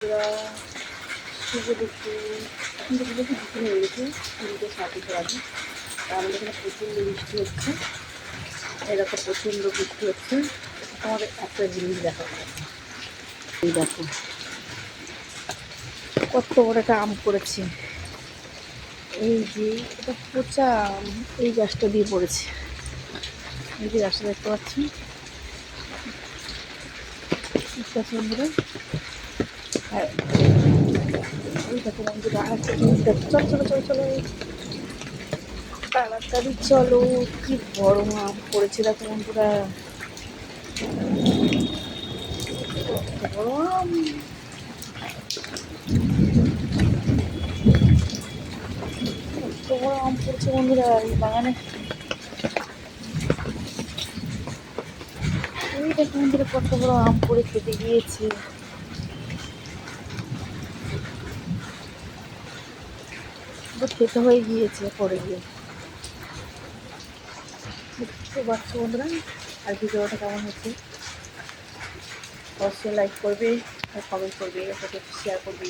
ওরা শুভ দুপুর এখন তো দেখি দুপুর হয়ে গেছে 3:30 বাজে। আর আমাদের এখানে প্রচণ্ড বৃষ্টি হচ্ছে, এরকম প্রচণ্ড বৃষ্টি হচ্ছে। আমাদের একটা জিনিস দেখাবো, এই দেখো কত বড় একটা আম পড়েছে। এই যে এটা পচা আম, এই গাছটা দিয়ে পড়েছে। এই যে গাছটা দেখতে পাচ্ছি, ঠিক আছে বন্ধুরা। আর ওই দেখো বন্ধুরা আর একটা জিনিস দেখো, চলো চলো চলো চলো তাড়াতাড়ি চলো। কি বড় আম পড়েছে দেখো বন্ধুরা, কত বড় আম। কত বড় আম পড়েছে বন্ধুরা এই বাগানে। এই দেখো বন্ধুরা কত বড় আম পড়ে খেতে গিয়েছে। খেতে হয়ে গিয়েছে পড়ে গিয়ে। বুঝতে পারছো বন্ধুরা। আর ভিডিওটা কেমন হচ্ছে অবশ্যই লাইক করবে আর কমেন্ট করবে, সাথে শেয়ার করবে।